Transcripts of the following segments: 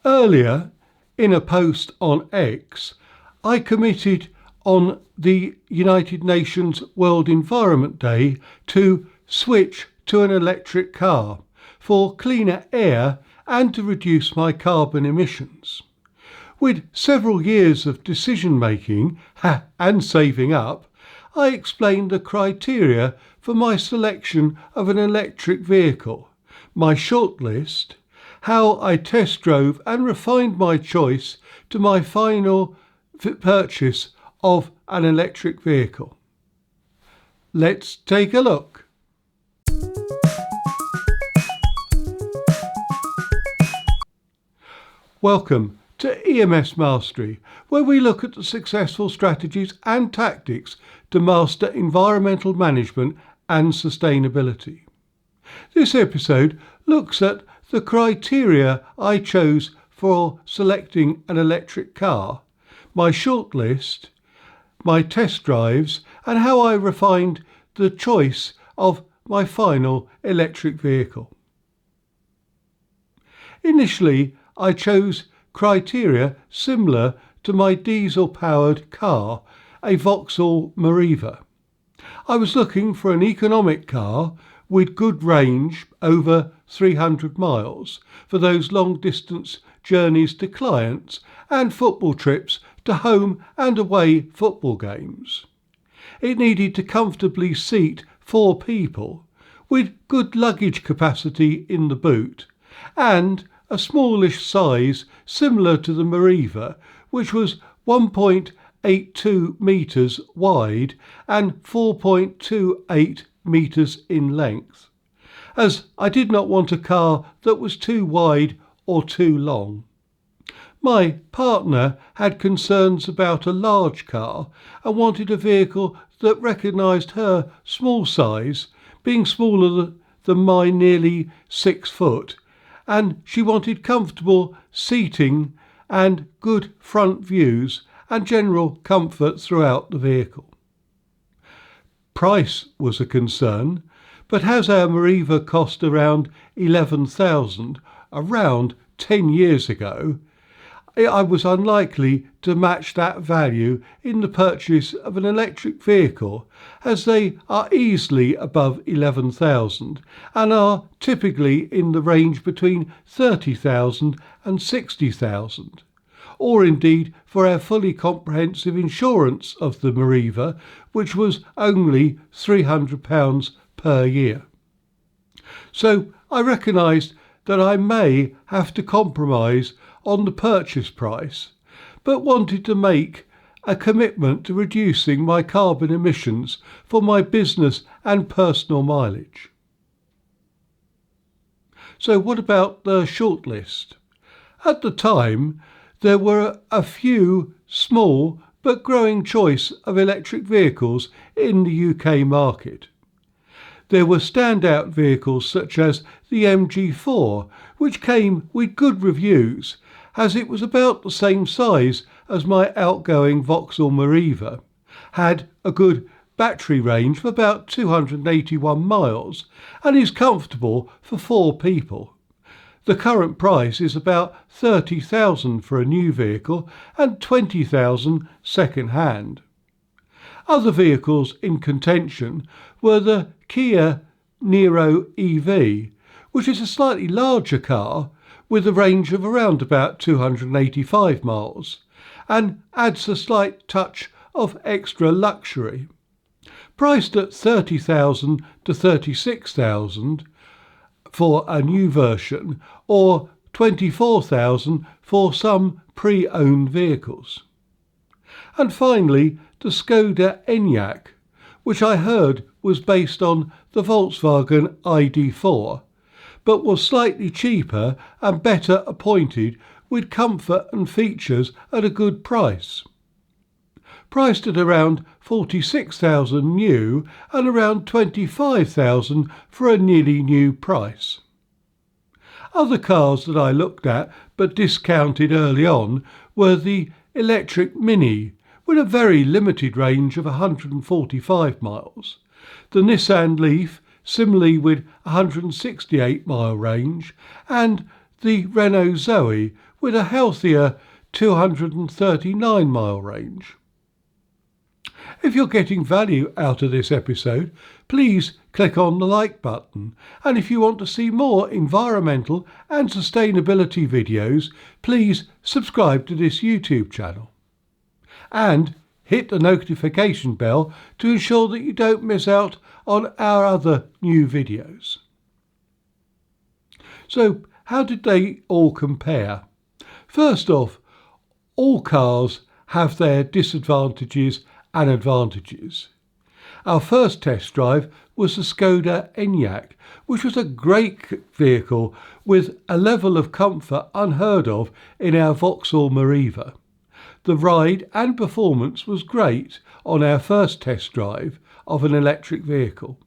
Earlier, in a post on X, I committed on the United Nations World Environment Day to switch to an electric car for cleaner air and to reduce my carbon emissions. With several years of decision making and saving up, I explained the criteria for my selection of an electric vehicle, my shortlist, how I test drove and refined my choice to my final purchase of an electric vehicle. Let's take a look. Welcome to EMSmastery, where we look at the successful strategies and tactics to master environmental management and sustainability. This episode looks at the criteria I chose for selecting an electric car, my shortlist, my test drives, and how I refined the choice of my final electric vehicle. Initially, I chose criteria similar to my diesel-powered car, a Vauxhall Mariva. I was looking for an economic car with good range, over 300 miles, for those long-distance journeys to clients and football trips to home and away football games. It needed to comfortably seat 4 people, with good luggage capacity in the boot, and a smallish size similar to the Mariva, which was 1.82 metres wide and 4.28 metres in length, as I did not want a car that was too wide or too long. My partner had concerns about a large car and wanted a vehicle that recognised her small size, being smaller than my nearly 6 foot, and she wanted comfortable seating and good front views and general comfort throughout the vehicle. Price was a concern, but as our Mariva cost around $11,000 around 10 years ago, I was unlikely to match that value in the purchase of an electric vehicle, as they are easily above $11,000 and are typically in the range between $30,000 and $60,000, or indeed for our fully comprehensive insurance of the Mariva, which was only £300 per year. So I recognised that I may have to compromise on the purchase price, but wanted to make a commitment to reducing my carbon emissions for my business and personal mileage. So what about the shortlist? At the time, there were a few small but growing choice of electric vehicles in the UK market. There were standout vehicles such as the MG4, which came with good reviews, as it was about the same size as my outgoing Vauxhall Mariva, had a good battery range of about 281 miles, and is comfortable for 4 people. The current price is about $30,000 for a new vehicle and $20,000 second-hand. Other vehicles in contention were the Kia Niro EV, which is a slightly larger car with a range of around about 285 miles and adds a slight touch of extra luxury. Priced at $30,000 to $36,000 for a new version, or $24,000 for some pre-owned vehicles. And finally, the Skoda Enyaq, which I heard was based on the Volkswagen ID.4, but was slightly cheaper and better appointed with comfort and features at a good price. Priced at around $46,000 new and around $25,000 for a nearly new price. Other cars that I looked at but discounted early on were the electric Mini, with a very limited range of 145 miles, the Nissan Leaf, similarly with 168 mile range, and the Renault Zoe with a healthier 239-mile range. If you're getting value out of this episode, please click on the like button. And if you want to see more environmental and sustainability videos, please subscribe to this YouTube channel. And hit the notification bell to ensure that you don't miss out on our other new videos. So, how did they all compare? First off, all cars have their disadvantages and advantages. Our first test drive was the Skoda Enyaq, which was a great vehicle with a level of comfort unheard of in our Vauxhall Meriva. The ride and performance was great on our first test drive of an electric vehicle.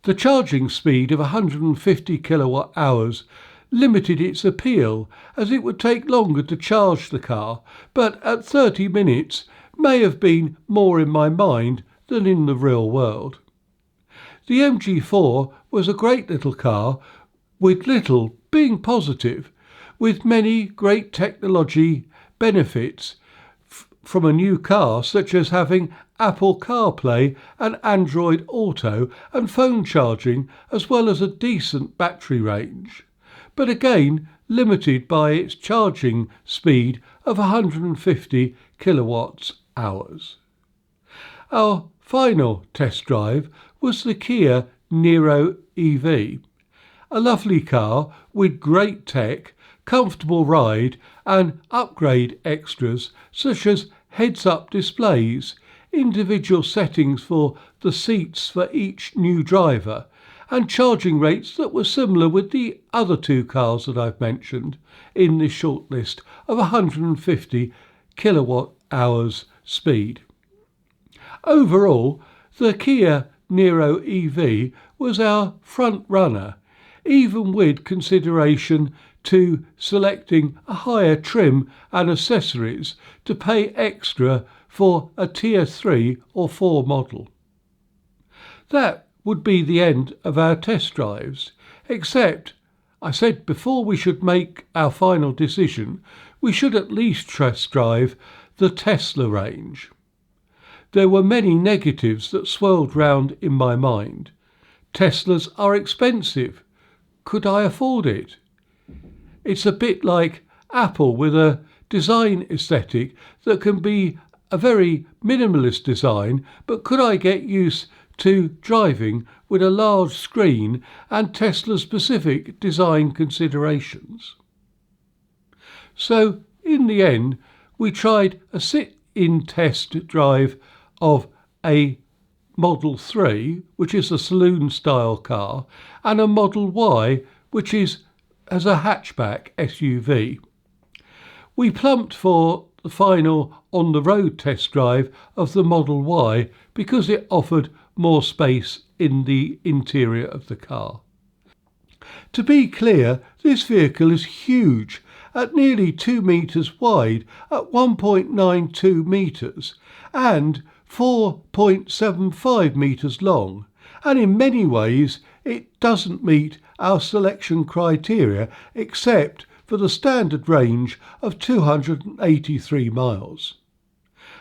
The charging speed of 150 kilowatt hours limited its appeal, as it would take longer to charge the car, but at 30 minutes may have been more in my mind than in the real world. The MG4 was a great little car, with little being positive, with many great technology benefits from a new car, such as having Apple CarPlay and Android Auto and phone charging, as well as a decent battery range, but again limited by its charging speed of 150 kilowatts hours. Our final test drive was the Kia Niro EV, a lovely car with great tech, comfortable ride and upgrade extras such as heads-up displays, individual settings for the seats for each new driver, and charging rates that were similar with the other two cars that I've mentioned in this shortlist of 150 kilowatt hours speed. Overall, the Kia Niro EV was our front runner, even with consideration to selecting a higher trim and accessories to pay extra for a Tier 3 or 4 model. That would be the end of our test drives, except I said before we should make our final decision, we should at least test drive the Tesla range. There were many negatives that swirled round in my mind. Teslas are expensive. Could I afford it? It's a bit like Apple with a design aesthetic that can be a very minimalist design, but could I get used to driving with a large screen and Tesla-specific design considerations? So, in the end, we tried a sit-in test drive of a Model 3, which is a saloon-style car, and a Model Y, which is as a hatchback SUV. We plumped for the final on-the-road test drive of the Model Y because it offered more space in the interior of the car. To be clear, this vehicle is huge, at nearly 2 metres wide, at 1.92 metres, and 4.75 metres long, and in many ways it doesn't meet our selection criteria except for the standard range of 283 miles.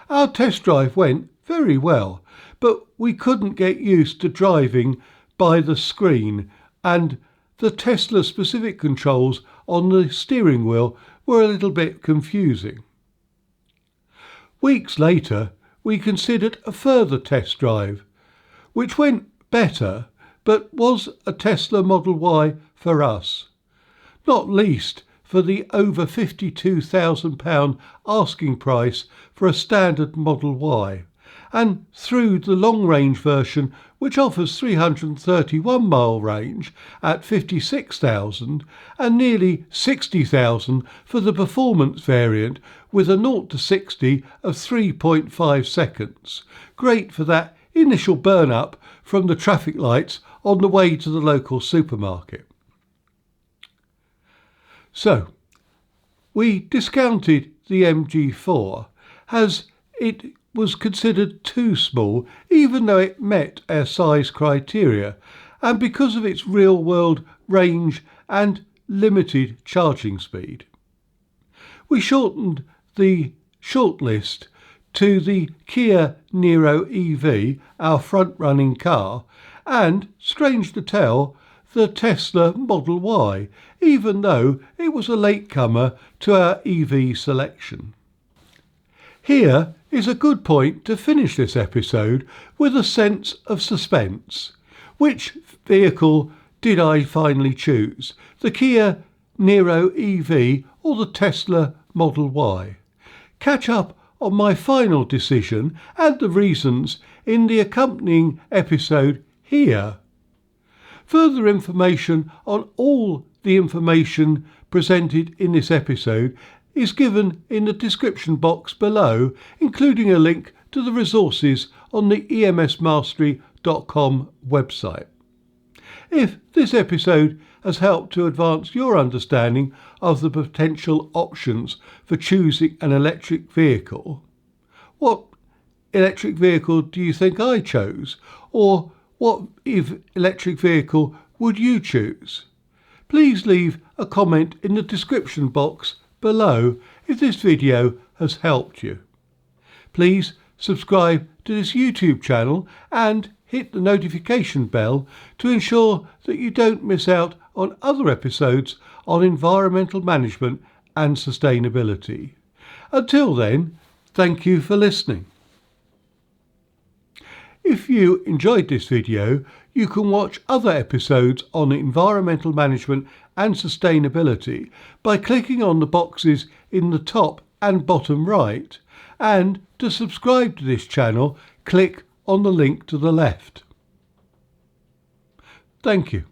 Our test drive went very well, but we couldn't get used to driving by the screen, and the Tesla specific controls on the steering wheel were a little bit confusing. Weeks later, we considered a further test drive, which went better, but was a Tesla Model Y for us, not least for the over £52,000 asking price for a standard Model Y, and through the long-range version, which offers 331-mile range at 56,000 and nearly 60,000 for the performance variant with a 0 to 60 of 3.5 seconds. Great for that initial burn-up from the traffic lights on the way to the local supermarket. So, we discounted the MG4 as it was considered too small, even though it met our size criteria, and because of its real-world range and limited charging speed. We shortened the shortlist to the Kia Niro EV, our front-running car, and, strange to tell, the Tesla Model Y, even though it was a latecomer to our EV selection. Here is a good point to finish this episode with a sense of suspense. Which vehicle did I finally choose? The Kia Niro EV or the Tesla Model Y? Catch up on my final decision and the reasons in the accompanying episode here. Further information on all the information presented in this episode is given in the description box below, including a link to the resources on the EMSmastery.com website. If this episode has helped to advance your understanding of the potential options for choosing an electric vehicle, what electric vehicle do you think I chose? Or what electric vehicle would you choose? Please leave a comment in the description box below if this video has helped you. Please subscribe to this YouTube channel and hit the notification bell to ensure that you don't miss out on other episodes on environmental management and sustainability. Until then, thank you for listening. If you enjoyed this video, you can watch other episodes on environmental management and sustainability by clicking on the boxes in the top and bottom right, and to subscribe to this channel, click on the link to the left. Thank you.